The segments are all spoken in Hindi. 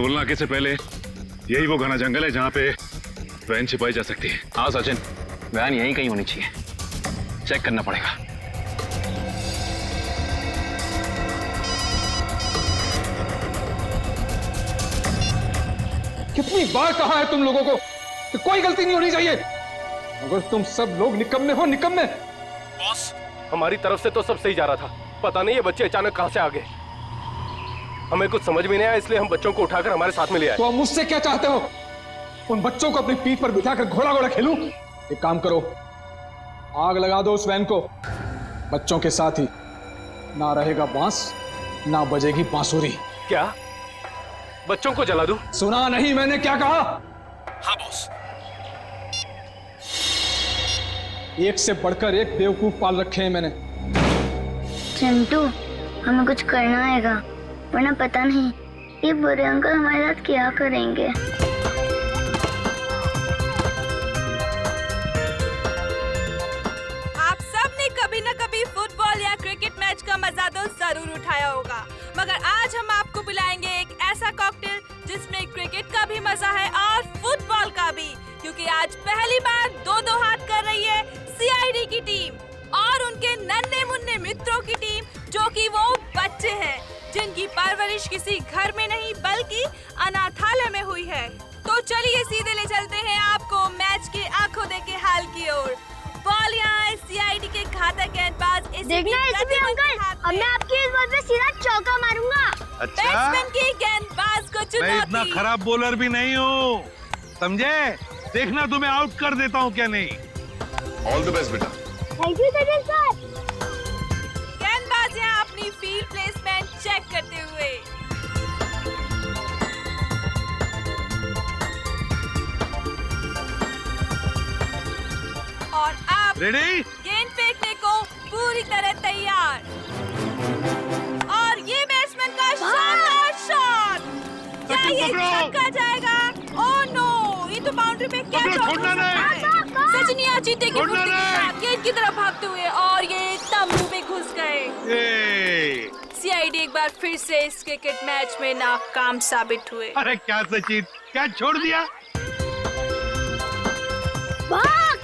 टोल नाके से पहले यही वो घना जंगल है जहाँ पे वैन छिपाई जा सकती है। हाँ सचिन, वैन यहीं कहीं होनी चाहिए, चेक करना पड़ेगा। कितनी बार कहा है तुम लोगों को कि कोई गलती नहीं होनी चाहिए, मगर तुम सब लोग निकम्मे हो, निकम्मे। बॉस, हमारी तरफ से तो सब सही जा रहा था, पता नहीं ये बच्चे अचानक कहां से आ गए। हमें कुछ समझ में नहीं आया, इसलिए हम बच्चों को उठाकर हमारे साथ में ले आए। तो अब मुझसे क्या चाहते हो? उन बच्चों को अपनी पीठ पर बिठाकर घोड़ा घोड़ा खेलूं? एक काम करो, आग लगा दो उस वैन को। बच्चों के साथ ही ना रहेगा बांस, ना बजेगी बांसुरी। क्या बच्चों को जला दूं? सुना नहीं मैंने क्या कहा? हाँ बॉस। एक से बढ़कर एक बेवकूफ पाल रखे हैं मैंने। चिंटू, हमें कुछ करना आएगा, वरना पता नहीं ये बुरे अंकल हमारे साथ क्या करेंगे। आप सब ने कभी न कभी फुटबॉल या क्रिकेट मैच का मजा तो जरूर उठाया होगा, मगर आज हम आपको बुलाएंगे एक ऐसा कॉकटेल जिसमें क्रिकेट का भी मजा है और फुटबॉल का भी, क्योंकि आज पहली बार दो दो हाथ कर रही है सीआईडी की टीम और उनके नन्हे मुन्ने मित्रों की टीम, जो कि वो बच्चे हैं जिनकी परवरिश किसी घर में नहीं बल्कि अनाथालय में हुई है। तो चलिए सीधे ले चलते हैं आपको मैच के आंखों देखे हाल की ओर। बॉल यहाँ है सीआईडी के घातक गेंदबाज देखना एसीपी अंकल, अब मैं आपकी इस बॉल पे सीधा चौका मारूंगा। अच्छा, बैट्समैन की गेंदबाज को मैं चुनौती। इतना खराब बॉलर भी नहीं हूँ, समझे? देखना तुम्हें आउट कर देता हूँ क्या नहीं। ऑल द बेस्ट बेटा। Thank you Sachin sir. गेंदबाज यहाँ अपनी फील्ड प्लेसमेंट चेक करते हुए। और अब रेडी? गेंद फेंकने को पूरी तरह तैयार। और ये बैट्समैन का शानदार शॉट। क्या ये छक्का जाएगा? ओह नो, ये तो बाउंड्री पे क्या छोड़ना नहीं। सचिन यहाँ चीते की फुर्ती के साथ गेंद की तरफ भागते हुए और ये तंबू में घुस गए। सीआईडी एक बार फिर से इस क्रिकेट मैच में नाकाम साबित हुए। अरे क्या सचिन, क्या छोड़ दिया? भाग!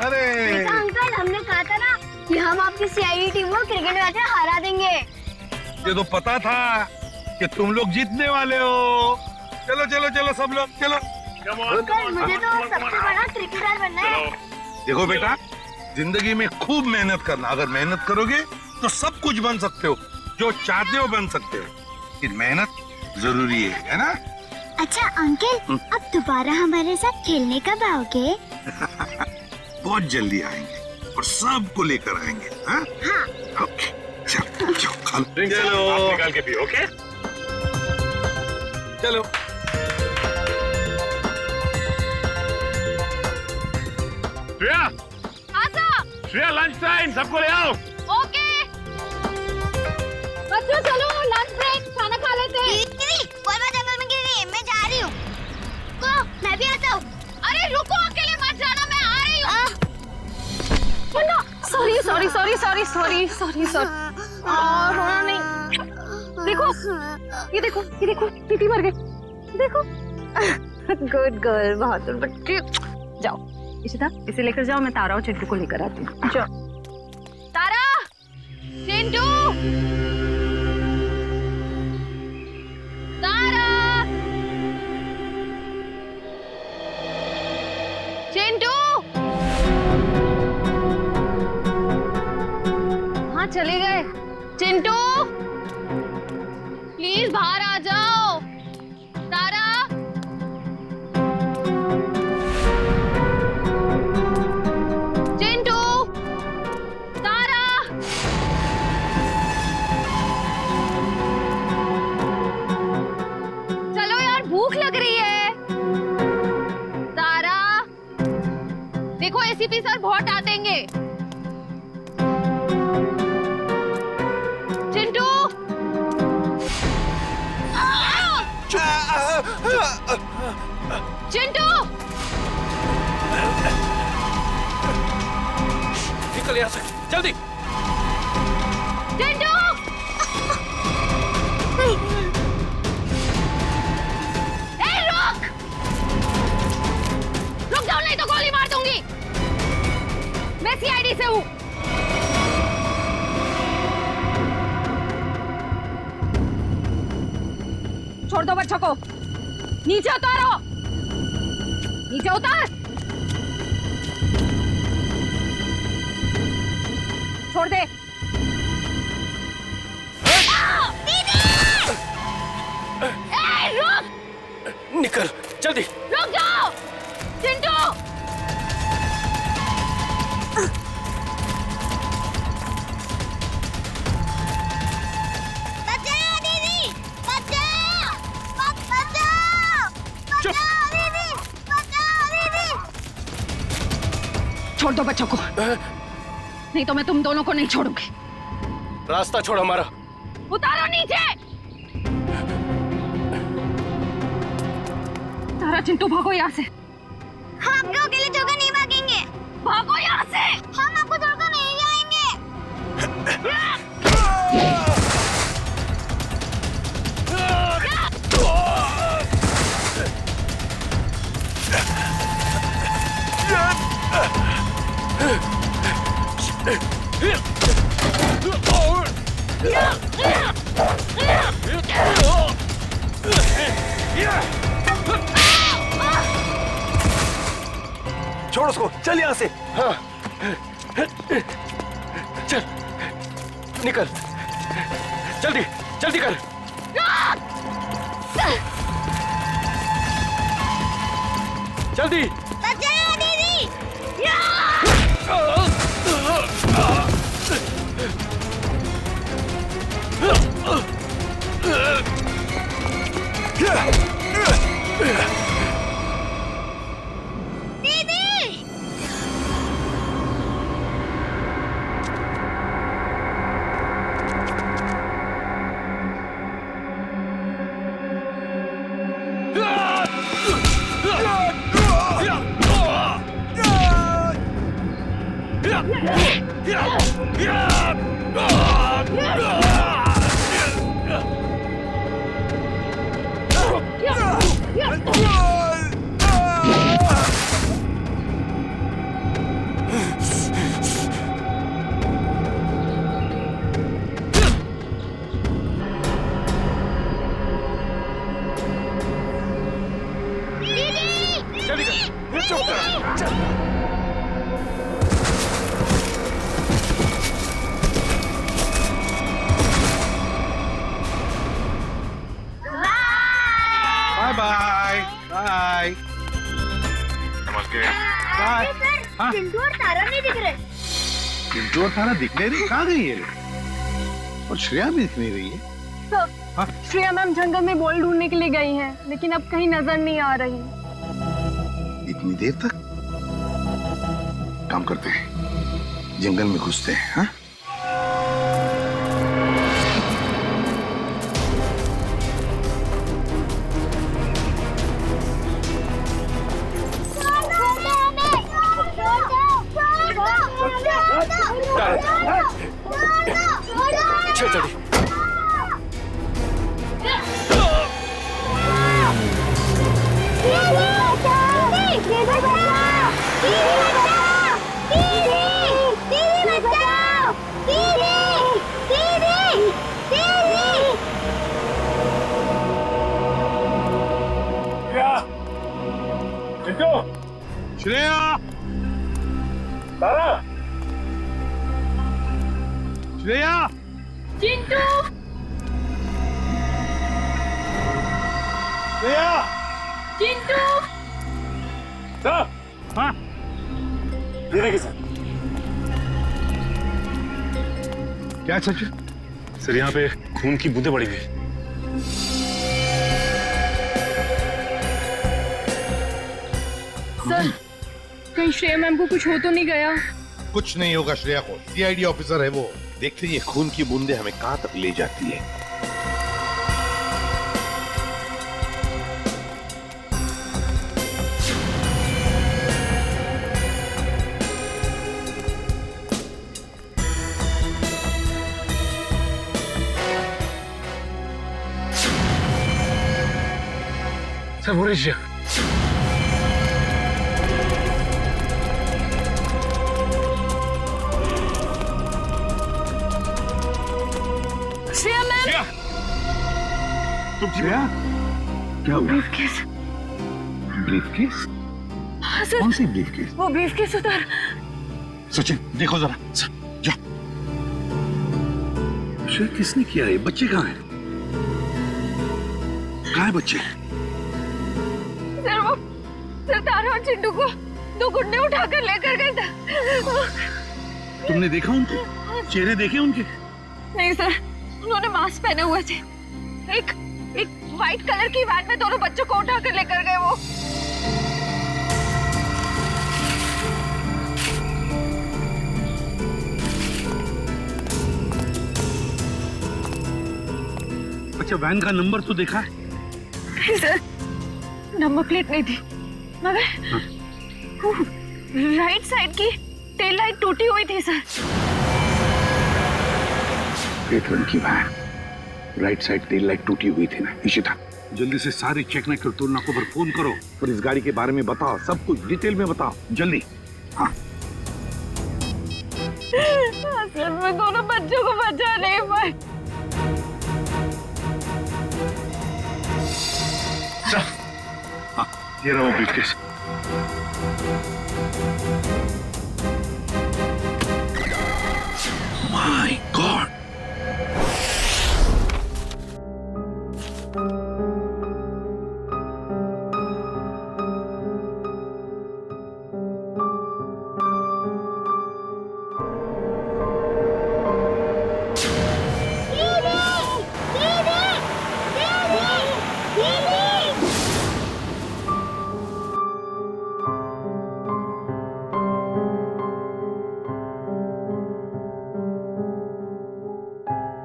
अरे देखा अंकल, हमने कहा था ना कि हम आपकी सीआईडी टीम को क्रिकेट मैच में हरा देंगे। ये तो पता था कि तुम लोग जीतने वाले हो। चलो चलो चलो सब लोग चलो। अंकल, मुझे तो सबसे बड़ा क्रिकेटर बनना है। देखो बेटा, जिंदगी में खूब मेहनत करना, अगर मेहनत करोगे तो सब कुछ बन सकते हो, जो चाहते हो बन सकते हो, लेकिन मेहनत जरूरी है ना? अच्छा अंकल, अब दोबारा हमारे साथ खेलने कब आओगे? बहुत जल्दी आएंगे और सबको लेकर आएंगे। हाँ? ओके, चलो चलो चलो निकाल के पियो। ओके चलो। श्रेया, श्रेया लंच टाइम, सबको ले आओ। ओके बच्चों, चलो लंच ब्रेक, खाना खा लेते हैं। जंगल में गिर गई, मैं जा रही हूँ। मैं भी आता हूँ। अरे रुको, अकेले मत जाना, मैं आ रही हूँ। Sorry sorry sorry sorry sorry sorry sorry. रोना नहीं। देखो ये देखो ये देखो, टीटी मर गई। देखो गुड गर्ल, बहादुर बच्चे। जाओ इशिता, इसे लेकर जाओ, मैं तारा और चिंटू को लेकर आती हूँ। जाओ तारा, चिंटू, तारा, चिंटू। हाँ चले गए। चिंटू प्लीज बाहर आ जाओ। तारा, चिंटू, तारा। चलो यार, भूख लग रही है। तारा, देखो एसीपी सर बहुत डांटेंगे। चिंटू, चिंटू, निकल यहाँ से जल्दी। छोड़ दो बच्चों को। नीचे उतारो, नीचे उतार। छोड़ दे। रुक, निकल जल्दी। रुक जाओ चिंटू। बचाओ दीदी, बचाओ, बचाओ, बचाओ दीदी, बचाओ दीदी। छोड़ दो बच्चों को, नहीं तो मैं तुम दोनों को नहीं छोड़ूंगी। रास्ता छोड़ हमारा। उतारो नीचे। तारा चिंटू भागो यहाँ से। हम आपको अकेले छोड़कर नहीं भागेंगे। भागो यहाँ से। हम आपको छोड़कर नहीं जाएंगे। छोड़ उसको, चल यहाँ से। हाँ चल निकल, जल्दी जल्दी कर। जल्दी। बचाओ दीदी। जल्दी कर, चुप कर, चल। Bye bye bye. नमस्ते। बाय। हाँ? चिंटू और तारा नहीं दिख रहे। चिंटू और तारा दिख नहीं रही, कहाँ गई है? और श्रेया भी दिख नहीं रही है। श्रेया मैम जंगल में बॉल ढूंढने के लिए गई हैं, लेकिन अब कहीं नजर नहीं आ रही। इतनी देर तक? काम करते हैं, जंगल में घुसते हैं। हाँ? चल जल्दी। श्रेया, तारा, श्रेया, चिंटू। श्रेया, चिंटू। हाँ, धीरे के साथ। क्या चाचू? सर यहाँ पे खून की बूंदें पड़ी हुई। सर, कहीं श्रेया मैम को कुछ हो तो नहीं गया? कुछ नहीं होगा श्रेया को, सीआईडी ऑफिसर है वो। देखते ये खून की बूंदें हमें कहां तक ले जाती है। सर वो रही श्रेया मैम, तुम श्रेया? क्या हुआ? ब्रीफकेस। ब्रीफकेस? हाँ सर, कौन सी ब्रीफकेस? वो ब्रीफकेस उधर। सचिन देखो जरा, जाओ। शायद किसने किया है? बच्चे कहाँ हैं? कहाँ है बच्चे? सर तारा और चिंटू को 2 गुंडे उठाकर लेकर गए थे। तुमने देखा उनके चेहरे? देखे उनके? नहीं सर, उन्होंने मास्क पहने हुए थे। एक व्हाइट कलर की वैन में दोनों बच्चों को उठाकर लेकर गए वो। अच्छा, वैन का नंबर तो देखा है? नहीं सर, नंबर प्लेट नहीं थी, मगर राइट साइड की टेल लाइट टूटी हुई थी सर। पेट्रोल की van, right side tail light टूटी हुई थी ना। इशिता, जल्दी से सारे चेक नाइट और टोल नाकों पर फोन करो और इस गाड़ी के बारे में बताओ, सब कुछ डिटेल में बताओ, जल्दी। हाँ सर, मैं दोनों बच्चों को बचा नहीं पाई। हाँ, ये रहा वो briefcase. My God,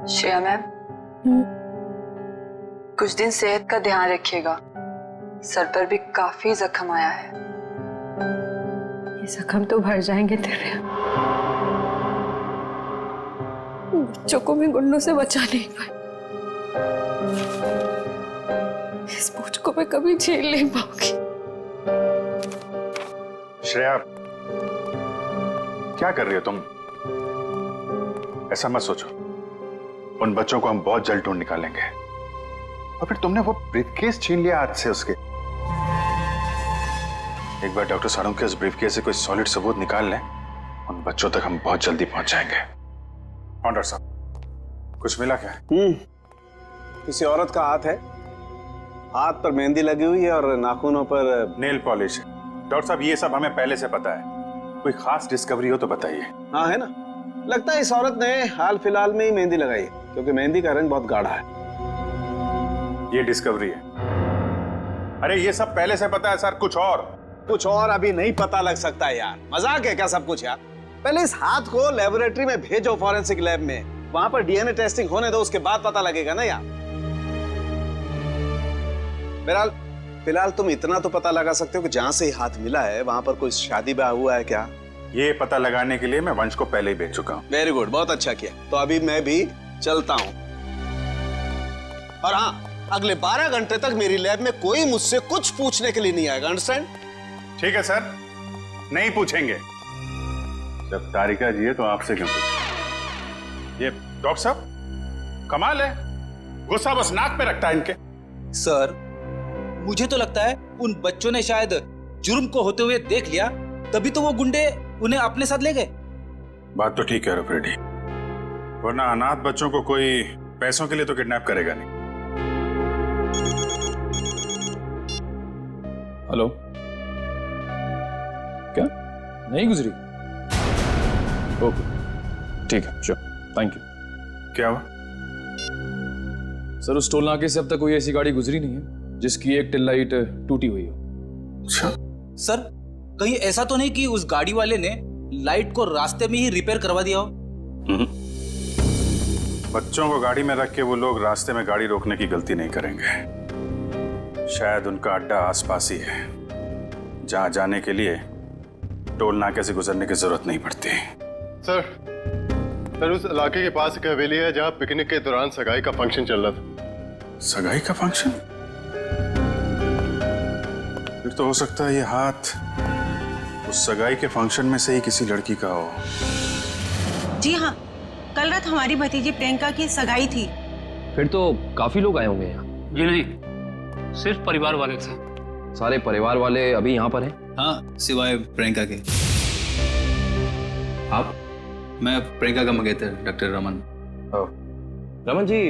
Shreya ma'am, कुछ दिन सेहत का ध्यान रखिएगा। सर पर भी काफी जख्म आया है। ये जख्म तो भर जाएंगे तेरे। बच्चों को भी गुंडों से बचा नहीं पाए। इस बोझ को मैं कभी झेल नहीं पाऊंगी। श्रेया, क्या कर रही हो तुम? ऐसा मत सोचो, उन बच्चों को हम बहुत जल्द ढूंढ निकालेंगे। और फिर तुमने वो ब्रीफकेस छीन लिया हाथ से उसके। एक बार डॉक्टर साड़ू के उस ब्रीफकेस से कोई सॉलिड सबूत निकाल लें, उन बच्चों तक हम बहुत जल्दी पहुंच जाएंगे। हाँ डॉक्टर साहब, कुछ मिला क्या? किसी औरत का हाथ है, हाथ पर मेहंदी लगी हुई है और नाखूनों पर नेल पॉलिश है। डॉक्टर साहब, ये सब हमें पहले से पता है, कोई खास डिस्कवरी हो तो बताइए। हाँ है ना, लगता है इस औरत ने हाल फिलहाल में ही मेहंदी लगाई है, क्योंकि मेहंदी का रंग बहुत गाढ़ा है। ये डिस्कवरी है? अरे ये सब पहले से पता है सर, कुछ और अभी नहीं पता लग सकता है यार। मजाक है क्या सब कुछ यार? पहले इस हाथ को लेबोरेटरी में भेजो, फॉरेंसिक लैब में, वहां पर डीएनए टेस्टिंग होने दो, उसके बाद पता लगेगा ना यार। बहरहाल फिलहाल तुम इतना तो पता लगा सकते हो कि जहां से हाथ मिला है वहां पर कोई शादी ब्याह हुआ है क्या? ये पता लगाने के लिए मैं वंश को पहले ही भेज चुका हूँ। वेरी गुड, बहुत अच्छा किया। तो अभी मैं भी चलता हूँ। और हाँ, अगले 12 घंटे तक मेरी लैब में कोई मुझसे कुछ पूछने के लिए नहीं आएगा, अंडरस्टैंड? ठीक है सर, नहीं पूछेंगे। जब तारिका जी है तो आपसे क्यों पूछें? ये डॉक्टर साहब कमाल है, गुस्सा बस नाक पे रखता है इनके। सर, मुझे तो लगता है उन बच्चों ने शायद जुर्म को होते हुए देख लिया, तभी तो वो गुंडे उन्हें अपने साथ ले गए। बात तो ठीक है रेड्डी, वरना अनाथ बच्चों को कोई पैसों के लिए तो किडनैप करेगा नहीं। हेलो, क्या नहीं गुजरी? ओके, ठीक है, श्योर, थैंक यू। क्या हुआ? सर, उस टोल नाके से अब तक कोई ऐसी गाड़ी गुजरी नहीं है जिसकी एक टेल लाइट टूटी हुई हो। अच्छा सर, कहीं ऐसा तो नहीं कि उस गाड़ी वाले ने लाइट को रास्ते में ही रिपेयर करवा दिया हो? बच्चों को गाड़ी में रख के वो लोग रास्ते में गाड़ी रोकने की गलती नहीं करेंगे। शायद उनका अड्डा आसपास ही है, जहां जाने के लिए टोल नाके से गुजरने की जरूरत नहीं पड़ती। सर, उस इलाके के पास एक हवेली है जहां पिकनिक के दौरान सगाई का फंक्शन चल रहा था। सगाई का फंक्शन? फिर तो हो सकता है ये हाथ उस सगाई के फंक्शन में से ही किसी लड़की का हो। जी हाँ, कल रात हमारी भतीजी प्रियंका की सगाई थी। फिर तो काफी लोग आए होंगे यहाँ। जी नहीं, सिर्फ परिवार वाले थे। सारे परिवार वाले अभी यहाँ पर हैं? हाँ, सिवाय प्रियंका के। आप? मैं प्रियंका का मंगेतर डॉक्टर रमन। रमन जी,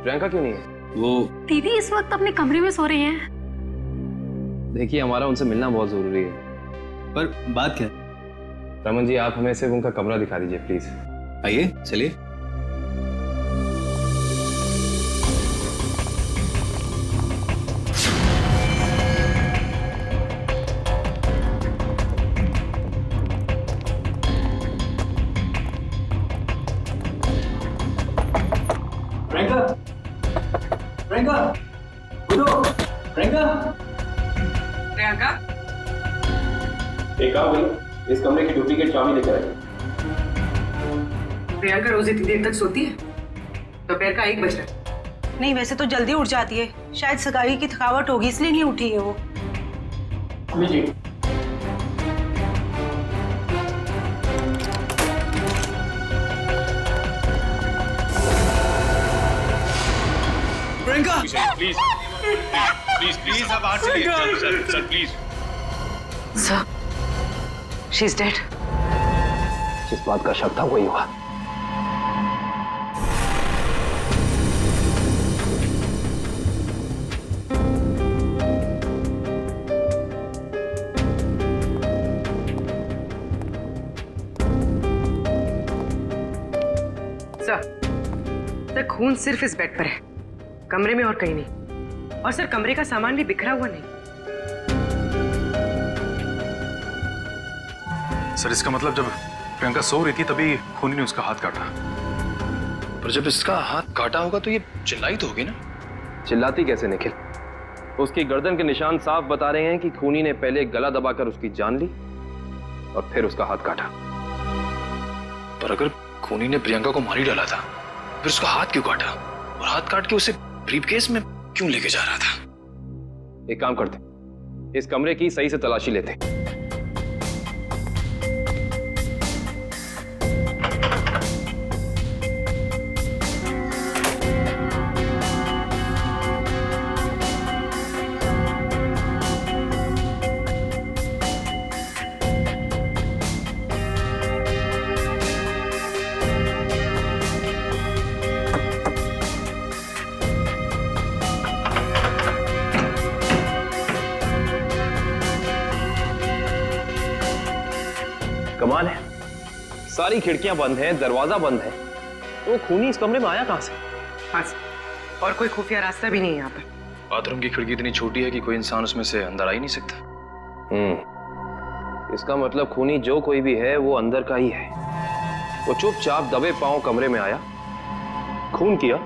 प्रियंका क्यों नहीं है? वो दीदी इस वक्त अपने कमरे में सो रही हैं। देखिए, हमारा उनसे मिलना बहुत जरूरी है। पर बात क्या? रमन जी, आप हमें सिर्फ उनका कमरा दिखा दीजिए प्लीज। आइए, चलिए। प्रियंका, प्रियंका, उठो, प्रियंका। प्रियंका, एक काम करिए, इस कमरे की डुप्लीकेट चाबी लेकर आइए। प्रियंका रोज इतनी देर तक सोती है? दोपहर का 1 बज रहा है। नहीं, वैसे तो जल्दी उठ जाती है। शायद सगाई की थकावट होगी इसलिए नहीं उठी है वो। लीजिए। प्रियंका, प्लीज प्लीज प्लीज आप बाहर चलिए। Sir please. Sir, she is dead. जिस बात का शक था वही हुआ। सर, खून सिर्फ इस बेड पर है, कमरे में और कहीं नहीं। और सर, कमरे का सामान भी बिखरा हुआ नहीं। सर, इसका मतलब जब प्रियंका सो रही थी तभी खूनी ने उसका हाथ काटा। पर जब इसका हाथ काटा होगा तो ये चिल्लाई तो होगी ना? चिल्लाती कैसे निखिल? उसकी गर्दन के निशान साफ बता रहे हैं कि खूनी ने पहले गला दबाकर उसकी जान ली और फिर उसका हाथ काटा। पर अगर खूनी ने प्रियंका को मार ही डाला था, फिर उसका हाथ क्यों काटा? और हाथ काट के उसे ब्रीफकेस में क्यों लेके जा रहा था? एक काम करते, इस कमरे की सही से तलाशी लेते। कमाल है, सारी खिड़कियां बंद हैं, दरवाजा बंद है, तो खूनी इस कमरे में आया कहां से? हाँ, और कोई खुफिया रास्ता भी नहीं है यहाँ पर। बाथरूम की खिड़की इतनी छोटी है कि कोई इंसान उसमें से अंदर आ ही नहीं सकता। इसका मतलब खूनी जो कोई भी है वो अंदर का ही है। वो चुपचाप दबे पांव कमरे में आया, खून किया,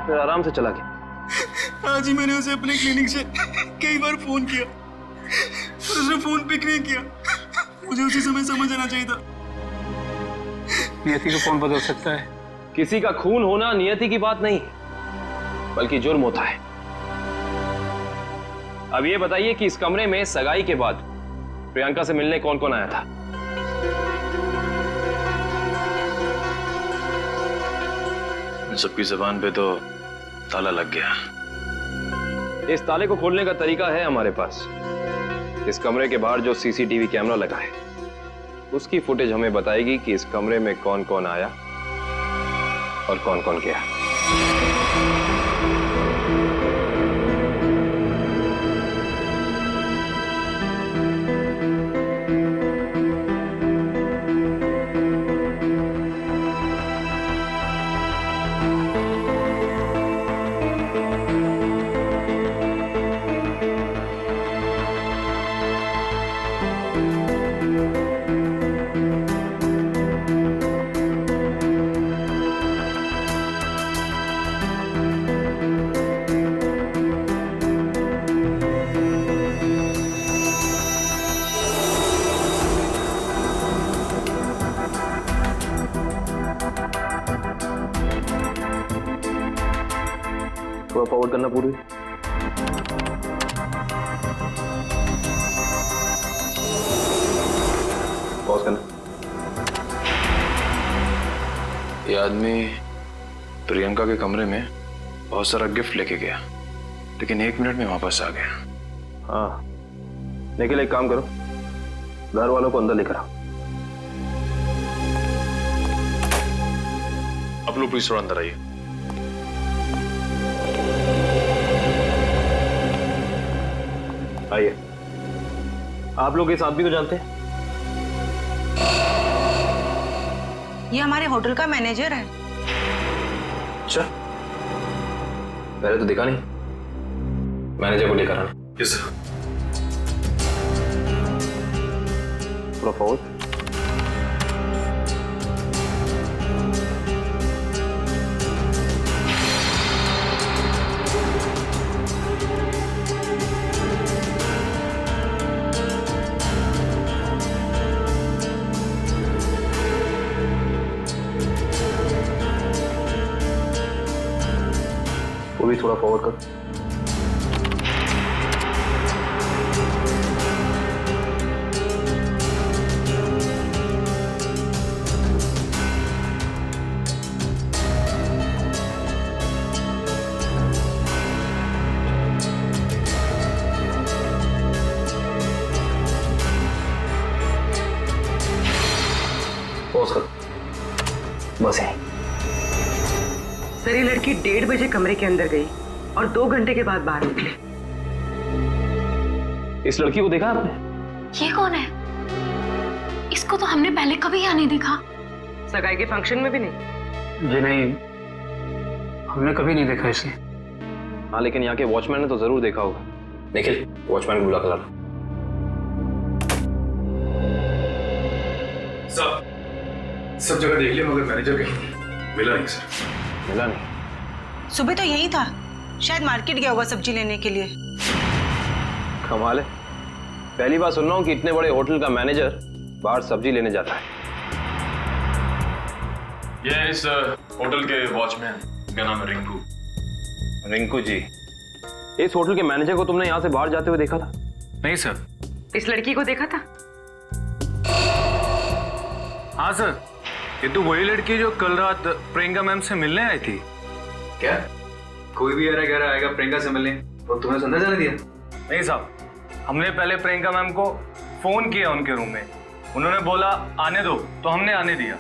फिर आराम से चला गया। आज ही मैंने उसे अपने क्लिनिक से कई बार फोन किया और उसने फोन पिक नहीं किया। मुझे उसी समय समझ आना चाहिए था। नियति को कौन बदल सकता है? किसी का खून होना नियति की बात नहीं, बल्कि जुर्म होता है। अब ये बताइए कि इस कमरे में सगाई के बाद प्रियंका से मिलने कौन कौन आया था? सबकी जुबान पे तो ताला लग गया। इस ताले को खोलने का तरीका है हमारे पास। इस कमरे के बाहर जो सीसीटीवी कैमरा लगा है, उसकी फुटेज हमें बताएगी कि इस कमरे में कौन कौन आया और कौन कौन गया। थोड़ा फॉरवर्ड करना पूरी। पॉज करना। ये आदमी प्रियंका के कमरे में बहुत सारा गिफ्ट लेके गया, लेकिन 1 मिनट में वापस आ गया। हाँ निखिल, एक काम करो, घर वालों को अंदर लेकर आओ। आप लोग प्लीज थोड़ा अंदर आइए। आइए। आप लोग इस आदमी को जानते हैं? ये हमारे होटल का मैनेजर है। अच्छा, पहले तो दिखा नहीं। मैनेजर को लेकर आना। Yes sir. थोड़ा फॉरवर्ड। वो भी थोड़ा फॉरवर्ड कर। पॉज कर। बस यहीं। सर ये लड़की 1:30 बजे कमरे के अंदर गई और 2 घंटे के बाद बाहर निकली। इस लड़की को देखा आपने? ये कौन है? इसको तो हमने पहले कभी यहाँ नहीं देखा। सगाई के फंक्शन में भी नहीं? जी नहीं, हमने कभी नहीं देखा इसे। हाँ लेकिन यहाँ के वॉचमैन ने तो जरूर देखा होगा। निखिल, वॉचमैन को बुला कर लाना। सब जगह देख लिया मगर मैनेजर कहीं मिला नहीं सर। मिला नहीं? सुबह तो यही था, शायद मार्केट गया होगा सब्जी लेने के लिए। कमाल है, पहली बार सुन रहा हूँ कि इतने बड़े होटल का मैनेजर बाहर सब्जी लेने जाता है। ये इस होटल के वॉचमैन का नाम है रिंकू। रिंकू जी, इस होटल के मैनेजर को तुमने यहाँ से बाहर जाते हुए देखा था? नहीं सर। इस लड़की को देखा था? हाँ सर, ये तो वही लड़की जो कल रात प्रियंका मैम से मिलने आई थी। क्या कोई भी ऐरा गैरा आएगा प्रियंका से मिलने तो तुमने अंदर जाने दिया? नहीं साहब, हमने पहले प्रियंका मैम को फोन किया उनके रूम में, उन्होंने बोला आने दो, तो हमने आने दिया।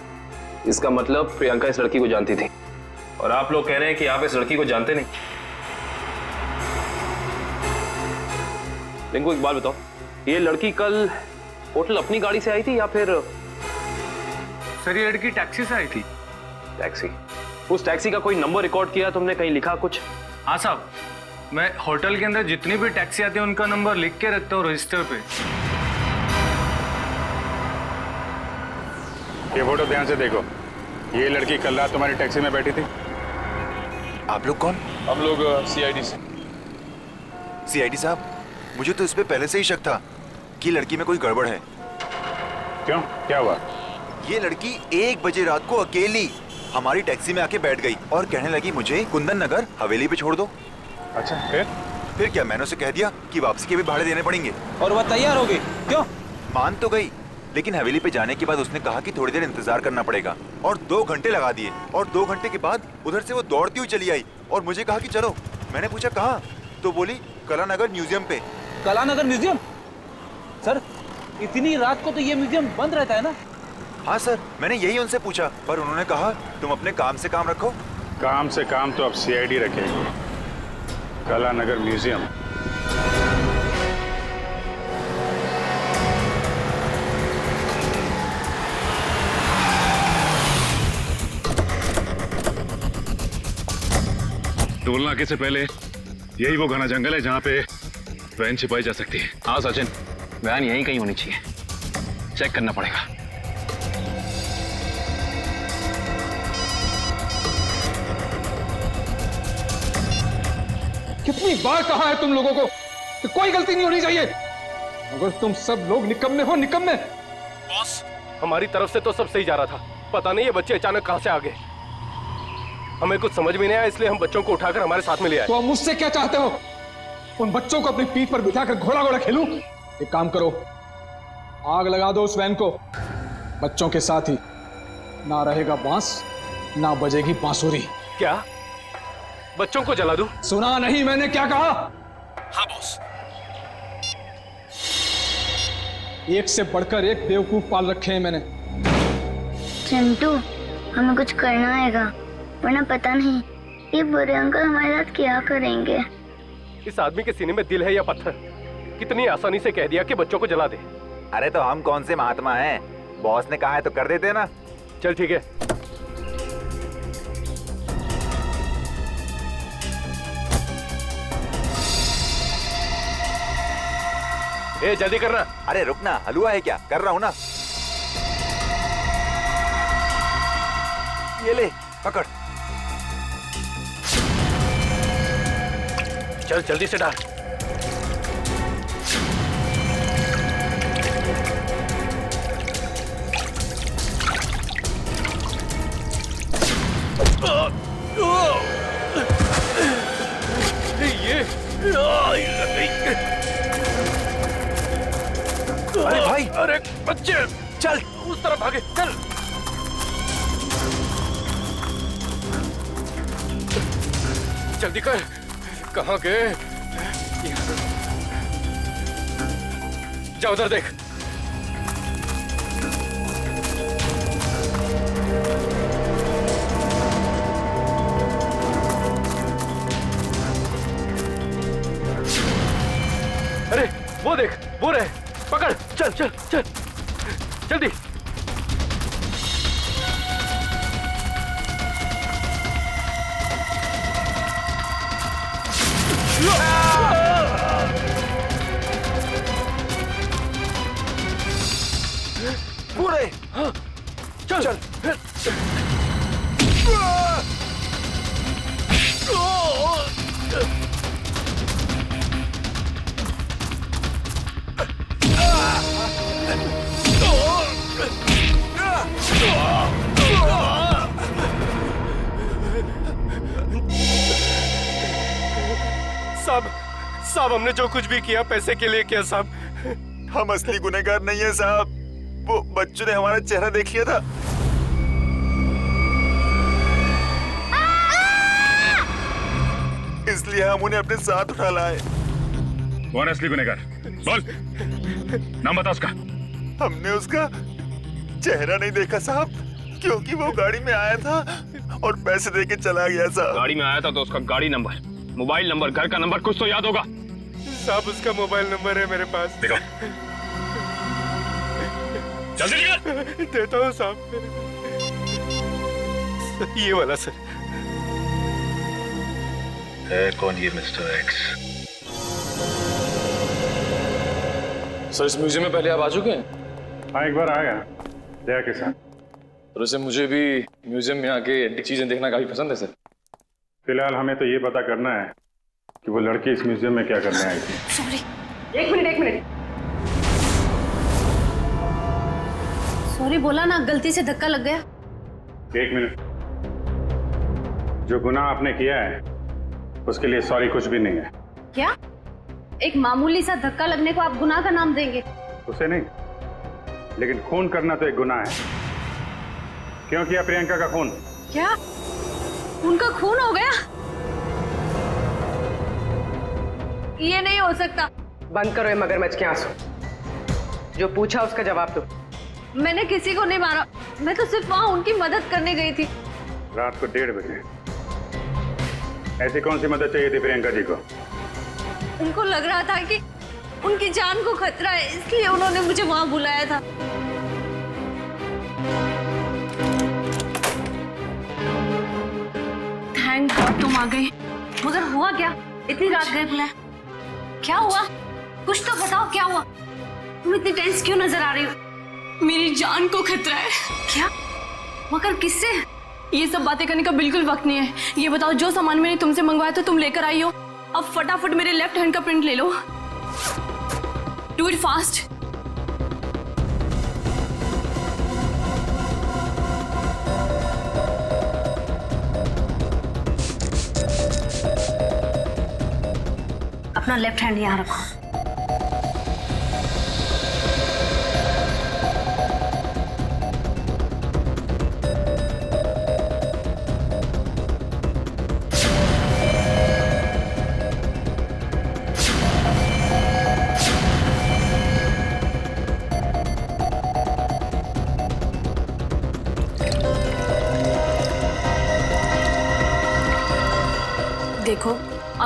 इसका मतलब प्रियंका इस लड़की को जानती थी और आप लोग कह रहे हैं कि आप इस लड़की को जानते नहीं। रिंकू एक बात बताओ, ये लड़की कल होटल अपनी गाड़ी से आई थी या फिर? सर ये लड़की टैक्सी से आई थी। टैक्सी? उस टैक्सी का कोई नंबर रिकॉर्ड किया तुमने, कहीं लिखा कुछ? हाँ साहब, मैं होटल के अंदर जितनी भी टैक्सी आती है उनका नंबर लिख के रखता हूँ रजिस्टर पे। ये फोटो ध्यान से देखो, ये लड़की कल रात तुम्हारी टैक्सी में बैठी थी। आप लोग कौन? हम लोग सीआईडी से। सीआईडी साहब, मुझे तो इस पे पहले से ही शक था कि लड़की में कोई गड़बड़ है। क्यों, क्या हुआ? ये लड़की 1 बजे रात को अकेली हमारी टैक्सी में आके बैठ गई और कहने लगी मुझे कुंदन नगर हवेली पे छोड़ दो। अच्छा, फिर क्या मैंने उसे कह दिया कि वापसी के भी भाड़े देने पड़ेंगे और वह तैयार हो गई। क्यों? मान तो गई, लेकिन हवेली पे जाने के बाद उसने कहा कि थोड़ी देर इंतजार करना पड़ेगा और 2 घंटे लगा दिए और 2 घंटे के बाद उधर से वो दौड़ती हुई चली आई और मुझे कहा कि चलो। मैंने पूछा कहाँ, तो बोली कलानगर म्यूजियम पे। कलानगर म्यूजियम? सर इतनी रात को तो ये म्यूजियम बंद रहता है ना? हाँ सर, मैंने यही उनसे पूछा पर उन्होंने कहा तुम अपने काम से काम रखो। काम से काम तो अब सीआईडी रखेगी। कलानगर म्यूजियम? टोल नाके से पहले यही वो घना जंगल है जहाँ पे वैन छिपाई जा सकती है। हाँ सचिन, वैन यहीं कहीं होनी चाहिए, चेक करना पड़ेगा। कितनी बार कहा है तुम लोगों को कि कोई गलती नहीं होनी चाहिए, मगर तुम सब लोग निकम्मे हो, निकम्मे। बॉस, हमारी तरफ से तो सब सही जा रहा था, पता नहीं ये बच्चे अचानक कहां से आ गए। हमें कुछ समझ में नहीं आया, इसलिए हम बच्चों को उठाकर हमारे साथ में ले आए। तो आप मुझसे क्या चाहते हो? उन बच्चों को अपनी पीठ पर बिठाकर घोड़ा घोड़ा खेलूं? एक काम करो, आग लगा दो उस वैन को। बच्चों के साथ ही ना रहेगा बांस, ना बजेगी बांसुरी। क्या बच्चों को जला दूं? सुना नहीं मैंने क्या कहा? हाँ बॉस। एक से बढ़कर एक बेवकूफ पाल रखे हैं मैंने। चिंटू, हमें कुछ करना आएगा, वरना पता नहीं ये बुरे अंकल हमारे साथ क्या करेंगे। इस आदमी के सीने में दिल है या पत्थर? कितनी आसानी से कह दिया कि बच्चों को जला दे। अरे तो हम कौन से महात्मा हैं? बॉस ने कहा है तो कर देते ना। चल ठीक है। ए जल्दी करना। अरे रुकना, हलवा है क्या? कर रहा हूँ ना। ये ले पकड़। चल जल्दी से डाल। अरे भाई, अरे बच्चे चल उस तरफ भागे, चल। जल्दी कर। कहाँ गए? जा उधर देख। अरे वो देख, वो रहे। पकड़, चल चल चल जल्दी। पूरे हाँ, चल चल। साहब हमने जो कुछ भी किया पैसे के लिए किया साहब। हम असली गुनहगार नहीं है साहब। वो बच्चों ने हमारा चेहरा देख लिया था। इसलिए हम उन्हें अपने साथ उठा लाए। कौन असली गुनहगार? बोल, नाम बता उसका। हमने उसका चेहरा नहीं देखा साहब, क्योंकि वो गाड़ी में आया था और पैसे देके चला गया साहब। गाड़ी में आया था तो उसका गाड़ी नंबर, मोबाइल नंबर, घर का नंबर कुछ तो याद होगा। साहब उसका मोबाइल नंबर है मेरे पास। देखो जल्दी निकल। देता हूँ साहब। ये वाला सर। है कौन ये मिस्टर एक्स? सर इस म्यूजियम में पहले आप आ चुके हैं? हाँ एक बार आया दया के साथ। तो वैसे मुझे भी म्यूजियम में आके एंटीक चीजें देखना काफी पसंद है सर। फिलहाल हमें तो ये पता करना है कि वो लड़की इस म्यूजियम में क्या करने आई थी। सॉरी, एक मिनट। सॉरी बोला ना, गलती से धक्का लग गया। एक मिनट। जो गुनाह आपने किया है उसके लिए सॉरी कुछ भी नहीं है। क्या? एक मामूली सा धक्का लगने को आप गुनाह का नाम देंगे? उसे नहीं, लेकिन खून करना तो एक गुनाह है। क्यों किया प्रियंका का खून? क्या उनका खून हो गया? ये नहीं हो सकता। बंद करो ये मगरमच्छ के आंसू। जो पूछा उसका जवाब दो। मैंने किसी को नहीं मारा, मैं तो सिर्फ वहां उनकी मदद करने गई थी। रात को 1:30 बजे ऐसी कौन सी मदद चाहिए थी प्रियंका जी को? उनको लग रहा था कि उनकी जान को खतरा है, इसलिए उन्होंने मुझे वहां बुलाया था। थैंक गॉड तुम आ गए। मगर हुआ क्या? इतनी रात गए बुलाया, क्या हुआ? कुछ तो बताओ, क्या हुआ? तुम इतनी टेंस क्यों नजर आ रही हो? मेरी जान को खतरा है। क्या? मगर किससे? ये सब बातें करने का बिल्कुल वक्त नहीं है। ये बताओ जो सामान मैंने तुमसे मंगवाया था तुम लेकर आई हो, अब फटाफट मेरे लेफ्ट हैंड का प्रिंट ले लो। Do it fast. अपना लेफ्ट हैंड यहाँ रखो।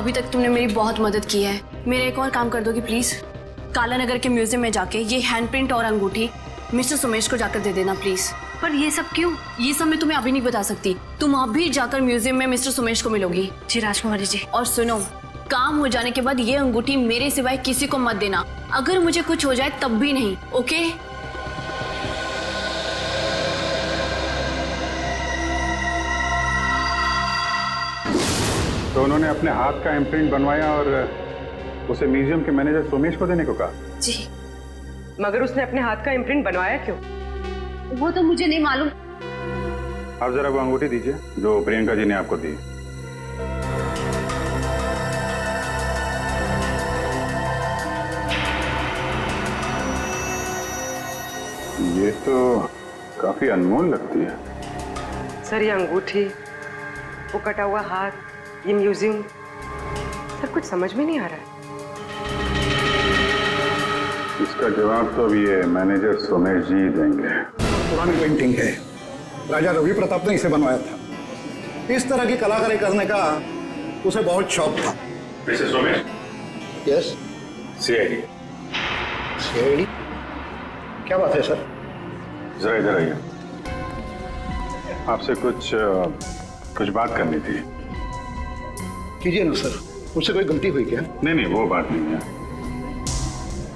अभी तक तुमने मेरी बहुत मदद की है। मेरा एक और काम कर दोगी प्लीज? काला नगर के म्यूजियम में जाके ये हैंडप्रिंट और अंगूठी मिस्टर सुमेश को जाकर दे देना प्लीज। पर ये सब क्यों? ये सब मैं तुम्हें अभी नहीं बता सकती। तुम अभी जाकर म्यूजियम में मिस्टर सुमेश को मिलोगी। जी राजकुमारी जी। और सुनो, काम हो जाने के बाद ये अंगूठी मेरे सिवाय किसी को मत देना। अगर मुझे कुछ हो जाए तब भी नहीं, ओके? तो उन्होंने अपने हाथ का इम्प्रिंट बनवाया और उसे म्यूजियम के मैनेजर सोमेश को देने को कहा। जी। मगर उसने अपने हाथ का इम्प्रिंट बनवाया क्यों? वो तो मुझे नहीं मालूम। आप जरा वो अंगूठी दीजिए जो प्रियंका जी ने आपको दी। ये तो काफी अनमोल लगती है। सर ये अंगूठी, वो कटा हुआ हाथ, ये म्यूजियम, सर कुछ समझ में नहीं आ रहा है। इसका जवाब तो अभी ये मैनेजर सोमेश जी देंगे। पुरानी पेंटिंग है, राजा रवि प्रताप ने इसे बनवाया था। इस तरह की कलाकारी करने का उसे बहुत शौक था। Mister Somesh. Yes. CID. CID? क्या बात है सर? जरा इधर आइए, आपसे कुछ बात करनी थी। कीजिए ना सर, मुझसे कोई गलती हुई क्या? नहीं, वो बात नहीं है।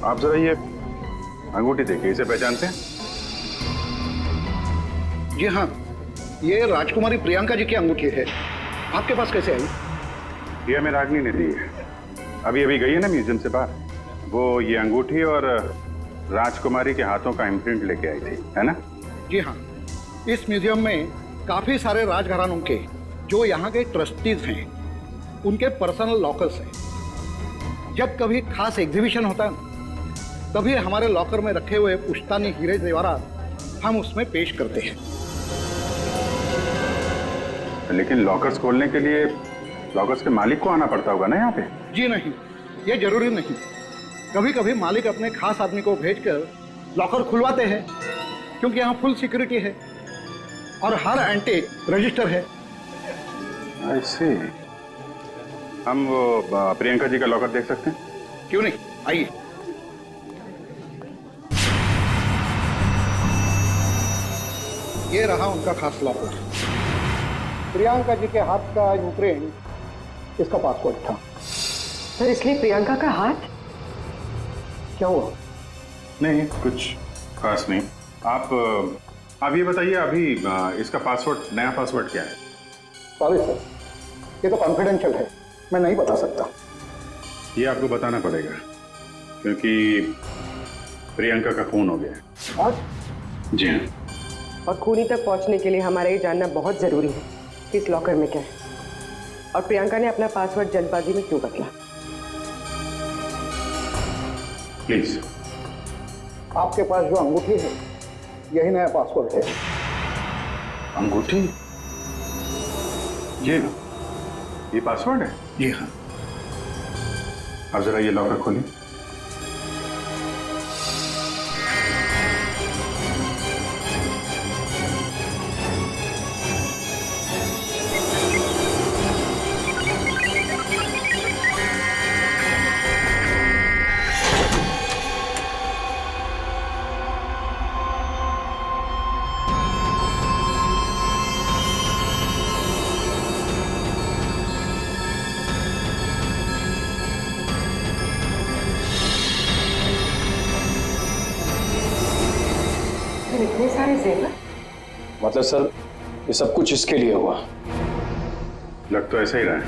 आप जरा ये अंगूठी देखिए, इसे पहचानते हैं? जी हाँ, ये राजकुमारी प्रियंका जी की अंगूठी है। आपके पास कैसे आई? ये हमें रागनी ने दी है। अभी गई है ना म्यूजियम से बाहर। वो ये अंगूठी और राजकुमारी के हाथों का इम्प्रिंट लेके आई थी, है ना? जी हाँ, इस म्यूजियम में काफी सारे राजघरानों के जो यहाँ के ट्रस्टीज हैं उनके पर्सनल लॉकर्स हैं। जब कभी खास एग्जीबिशन होता है तभी हमारे लॉकर में रखे हुए पुश्तैनी हीरे जेवरात हम उसमें पेश करते हैं। लेकिन लॉकर्स खोलने के लिए लॉकर्स के मालिक को आना पड़ता होगा ना यहाँ पे? जी नहीं, ये जरूरी नहीं। कभी कभी मालिक अपने खास आदमी को भेजकर लॉकर खुलवाते हैं, क्योंकि यहाँ फुल सिक्योरिटी है और हर एंटीक रजिस्टर है। I see। हम वो प्रियंका जी का लॉकर देख सकते हैं? क्यों नहीं, आइए। ये रहा उनका खास लॉकर। प्रियंका जी के हाथ का इम्प्रिंट इसका पासपोर्ट था। सर इसलिए प्रियंका का हाथ? क्या हुआ? नहीं, कुछ खास नहीं। आप ये बताइए, अभी इसका पासवर्ड, नया पासवर्ड क्या है? सॉरी सर, ये तो कॉन्फिडेंशियल है, मैं नहीं बता सकता। ये आपको बताना पड़ेगा क्योंकि प्रियंका का खून हो गया है। आज? जी हाँ। और खूनी तक पहुंचने के लिए हमारा ये जानना बहुत जरूरी है कि इस लॉकर में क्या है और प्रियंका ने अपना पासवर्ड जल्दबाजी में क्यों बदला। प्लीज। आपके पास जो अंगूठी है यही नया पासवर्ड है। अंगूठी? ये पासवर्ड है? जी हाँ। अब जरा ये लॉकर खोलिए। इतने सारे जेवर? मतलब सर ये सब कुछ इसके लिए हुआ? लग तो ऐसा ही रहा है।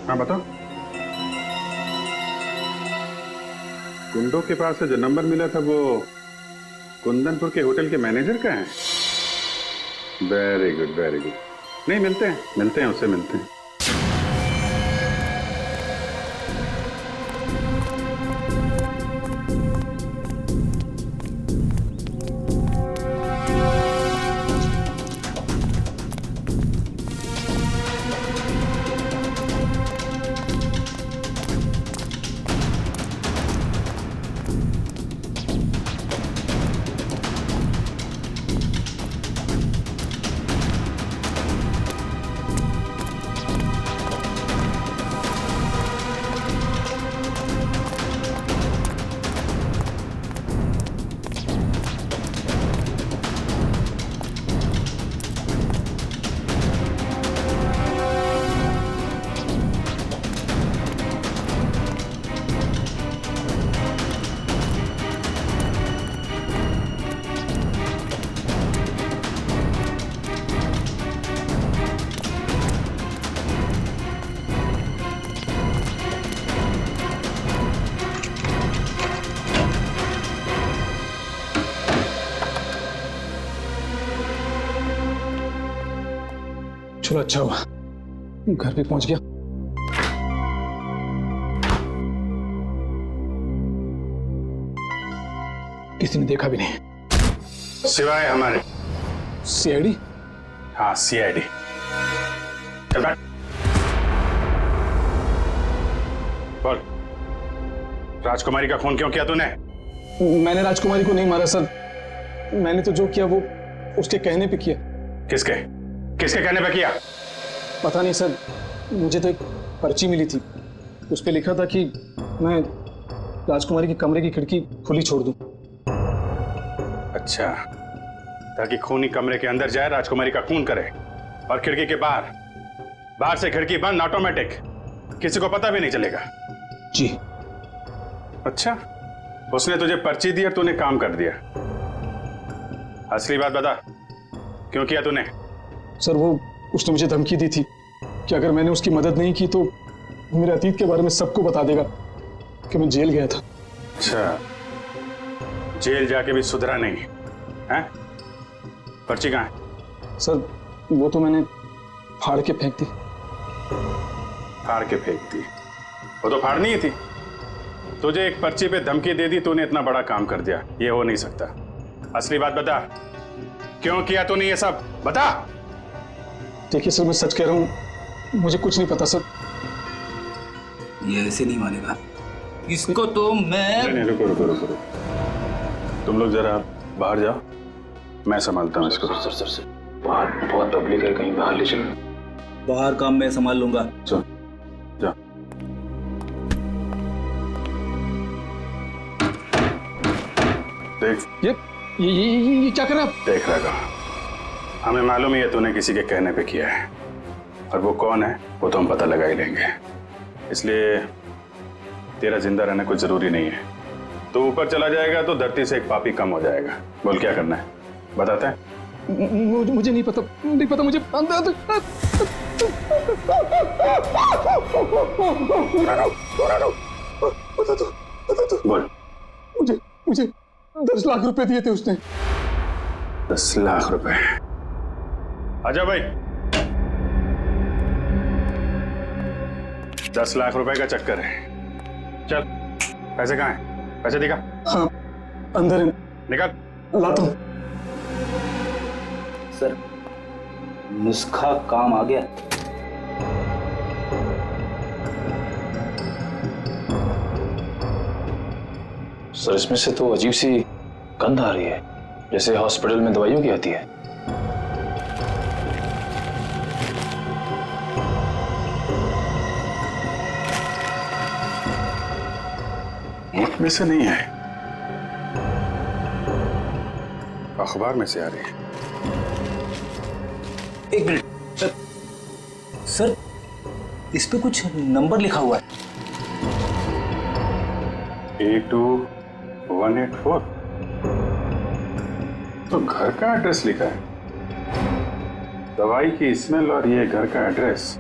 हाँ बताओ। गुंडों के पास से जो नंबर मिला था वो कुंदनपुर के होटल के मैनेजर का है। Very good, very good. नहीं, मिलते हैं उससे मिलते हैं। चलो अच्छा हुआ घर पे पहुंच गया। किसी ने देखा भी नहीं सिवाय हमारे सीआईडी। हाँ सीआईडी। चल बैठ। बोल, राजकुमारी का खून क्यों किया तूने? मैंने राजकुमारी को नहीं मारा सर, मैंने तो जो किया वो उसके कहने पे किया। किसके किसके कहने पे किया? पता नहीं सर, मुझे तो एक पर्ची मिली थी, उस पे लिखा था कि मैं राजकुमारी के कमरे की खिड़की खुली छोड़ दूं। अच्छा, ताकि खूनी कमरे के अंदर जाए, राजकुमारी का खून करे, और खिड़की के बाहर से खिड़की बंद ऑटोमेटिक, किसी को पता भी नहीं चलेगा। जी। अच्छा, उसने तुझे पर्ची दी और तूने काम कर दिया। असली बात बता, क्यों किया तूने? सर वो उसने मुझे धमकी दी थी कि अगर मैंने उसकी मदद नहीं की तो मेरे अतीत के बारे में सबको बता देगा कि मैं जेल गया था। अच्छा, जेल जाके भी सुधरा नहीं है? पर्ची कहाँ है? सर वो तो मैंने फाड़ के फेंक दी। फाड़ के फेंक दी? वो तो फाड़नी ही थी। तुझे एक पर्ची पे धमकी दे दी, तूने इतना बड़ा काम कर दिया, ये हो नहीं सकता। असली बात बता, क्यों किया तूने ये सब? बता। देखिए सर, मैं सच कह रहा हूँ, मुझे कुछ नहीं पता सर। ये ऐसे नहीं मानेगा इसको तो मैं। नहीं, रुको रुको रुको, तुम लोग जरा बाहर जाओ, मैं संभालता हूँ इसको। सर बाहर बहुत पब्लिक है, कहीं बाहर ले चलो। बाहर काम मैं संभाल लूंगा। चल जा। देख ये क्या कर रहा है? देख रहा, हमें मालूम ही है तूने किसी के कहने पे किया है, और वो कौन है वो तो हम पता लगा ही लेंगे। इसलिए तेरा जिंदा रहना कुछ जरूरी नहीं है। तो ऊपर चला जाएगा तो धरती से एक पापी कम हो जाएगा। बोल क्या करना है, बताते हैं? मुझे नहीं पता, नहीं पता मुझे। बता दो। बोल। मुझे 10 लाख रुपए दिए थे उसने। 10 लाख रुपए? आजा भाई, 10 लाख रुपए का चक्कर है। चल, पैसे कहाँ हैं? पैसे दिखा। हाँ अंदर है। निकाल। लाता हूं। सर नुस्खा काम आ गया। सर इसमें से तो अजीब सी गंध आ रही है, जैसे हॉस्पिटल में दवाइयों की आती है। मुल्क में से नहीं है, अखबार में से आ रही है। एक मिनट सर, इस पे कुछ नंबर लिखा हुआ है। 82184। तो घर का एड्रेस लिखा है, दवाई की स्मेल और ये घर का एड्रेस।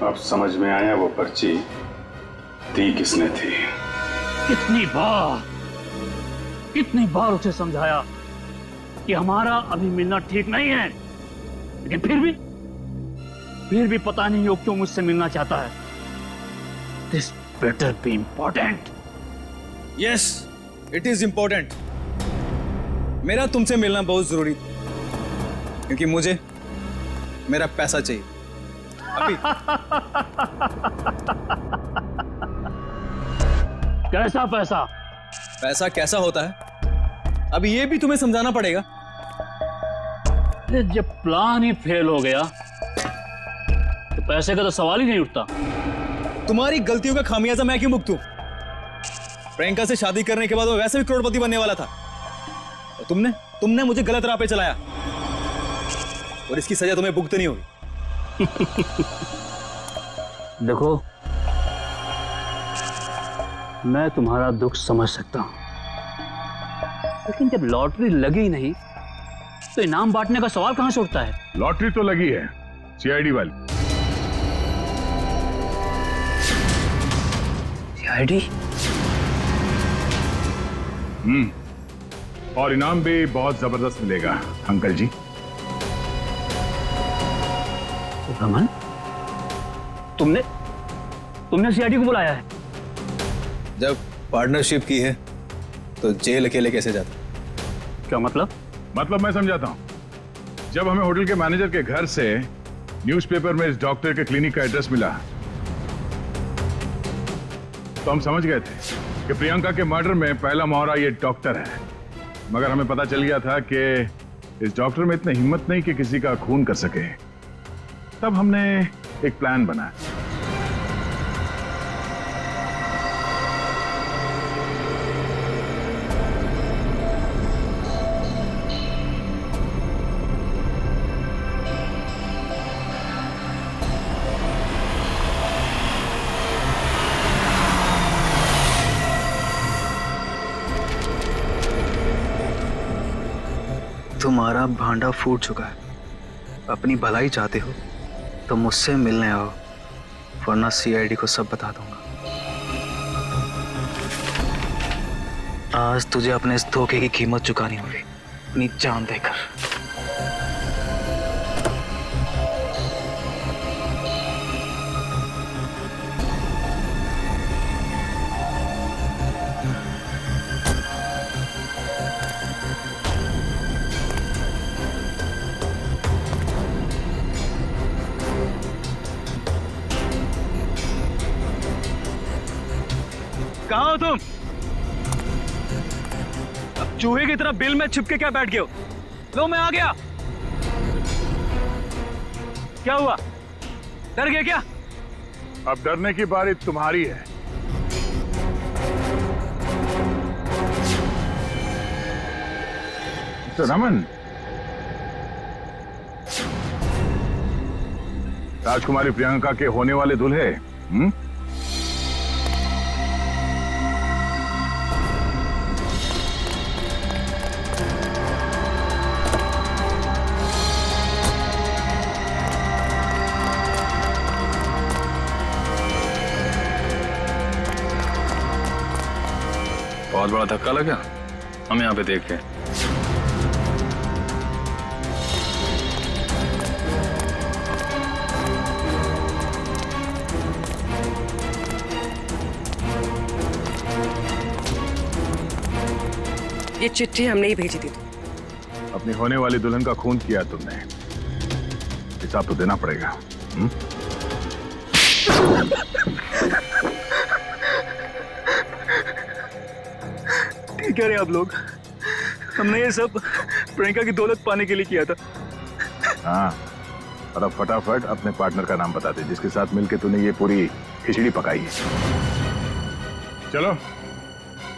अब समझ में आया वो पर्ची दी किसने थी। कितनी बार उसे समझाया कि हमारा अभी मिलना ठीक नहीं है, लेकिन फिर भी पता नहीं वो क्यों मुझसे मिलना चाहता है। This better be important. Yes, it is important. मेरा तुमसे मिलना बहुत जरूरी, क्योंकि मुझे मेरा पैसा चाहिए अभी। कैसा पैसा? पैसा कैसा होता है अभी ये भी तुम्हें समझाना पड़ेगा। जब प्लान ही फेल हो गया तो पैसे का तो सवाल ही नहीं उठता। तुम्हारी गलतियों का खामियाजा मैं क्यों भुगतूं? प्रियंका से शादी करने के बाद वो वैसे भी करोड़पति बनने वाला था, और तुमने मुझे गलत राह पे चलाया, और इसकी सजा तुम्हें भुगतनी होगी। देखो, मैं तुम्हारा दुख समझ सकता हूं, लेकिन जब लॉटरी लगी नहीं तो इनाम बांटने का सवाल कहां से उठता है? लॉटरी तो लगी है, सीआईडी वाली। सीआईडी? और इनाम भी बहुत जबरदस्त मिलेगा अंकल जी। रमन, तुमने सीआईडी को बुलाया है? जब पार्टनरशिप की है तो जेल अकेले कैसे जाता? क्या मतलब? मतलब मैं समझाता हूँ। जब हमें होटल के मैनेजर के घर से न्यूज़पेपर में इस डॉक्टर के क्लिनिक का एड्रेस मिला तो हम समझ गए थे कि प्रियंका के मर्डर में पहला मोहरा ये डॉक्टर है। मगर हमें पता चल गया था कि इस डॉक्टर में इतनी हिम्मत नहीं कि किसी का खून कर सके। तब हमने एक प्लान बनाया। तुम्हारा भांडा फूट चुका है। अपनी भलाई चाहते हो तो मुझसे मिलने आओ, वरना सीआईडी को सब बता दूंगा। आज तुझे अपने इस धोखे की कीमत चुकानी होगी, अपनी जान देकर। कहाँ हो तुम? अब चूहे की तरह बिल में छिपके क्या बैठ गए हो? लो मैं आ गया। क्या हुआ? डर गए क्या? अब डरने की बारी तुम्हारी है। तो रमन, राजकुमारी प्रियंका के होने वाले दूल्हे, बहुत बड़ा धक्का लगा। हम यहाँ पे देख के ये चिट्ठी हमने ही भेजी थी। अपनी होने वाली दुल्हन का खून किया तुमने, हिसाब तो देना पड़ेगा। ठीक कह रहे आप लोग, हमने ये सब प्रियंका की दौलत पाने के लिए किया था। हाँ, और अब फटाफट अपने पार्टनर का नाम बता दे जिसके साथ मिलके तूने ये पूरी खिचड़ी पकाई है। चलो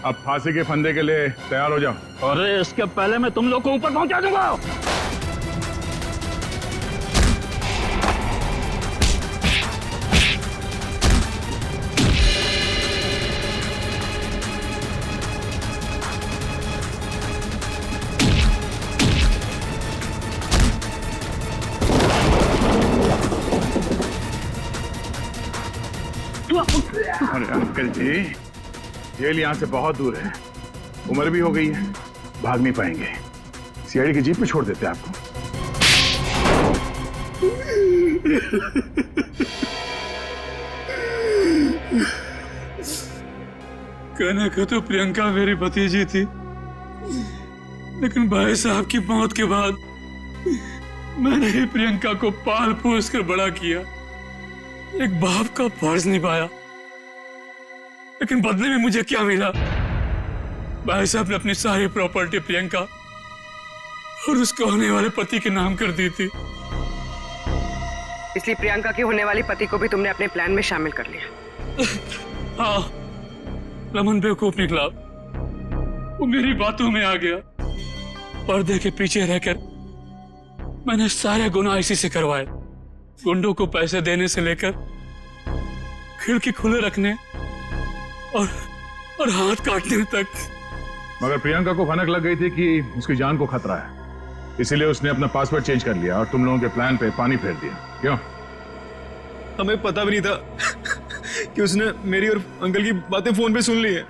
अब फांसी के फंदे के लिए तैयार हो जाओ। अरे इसके पहले मैं तुम लोग को ऊपर पहुंचा दूंगा। अरे अंकल जी, जेल यहाँ से बहुत दूर है, उम्र भी हो गई है, भाग नहीं पाएंगे। सीआईडी की जीप में छोड़ देते हैं आपको। कहने को तो प्रियंका मेरी भतीजी थी, लेकिन भाई साहब की मौत के बाद मैंने ही प्रियंका को पाल पोस कर बड़ा किया, एक बाप का फर्ज निभाया। लेकिन बदले में मुझे क्या मिला? भाई साहब ने अपनी सारी प्रॉपर्टी प्रियंका और उसके होने वाले पति के नाम कर दी थी। इसलिए प्रियंका के होने वाले पति को भी तुमने अपने प्लान में शामिल कर लिया। हाँ, रमन बेवकूफ निकला, वो मेरी बातों में आ गया। पर्दे के पीछे रहकर मैंने सारे गुनाह इसी से करवाए, गुंडों को पैसे देने से लेकर खिड़की खुले रखने और हाथ काटने तक। मगर प्रियंका को भनक लग गई थी कि उसकी जान को खतरा है, इसीलिए उसने अपना पासवर्ड चेंज कर लिया और तुम लोगों के प्लान पे पानी फेर दिया। क्यों? हमें पता भी नहीं था कि उसने मेरी और अंकल की बातें फोन पे सुन ली है।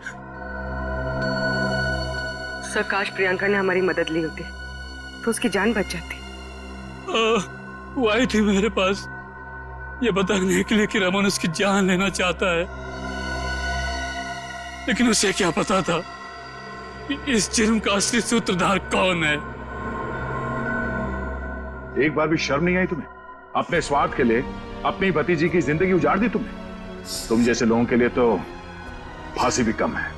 सर, काश प्रियंका ने हमारी मदद ली होती तो उसकी जान बच जाती। वो आई थी मेरे पास, ये बताने के लिए कि रमन उसकी जान लेना चाहता है, लेकिन उसे क्या पता था कि इस जुर्म का असली सूत्रधार कौन है। एक बार भी शर्म नहीं आई तुम्हें? अपने स्वार्थ के लिए अपनी भतीजी की जिंदगी उजाड़ दी तुमने। तुम जैसे लोगों के लिए तो फांसी भी कम है।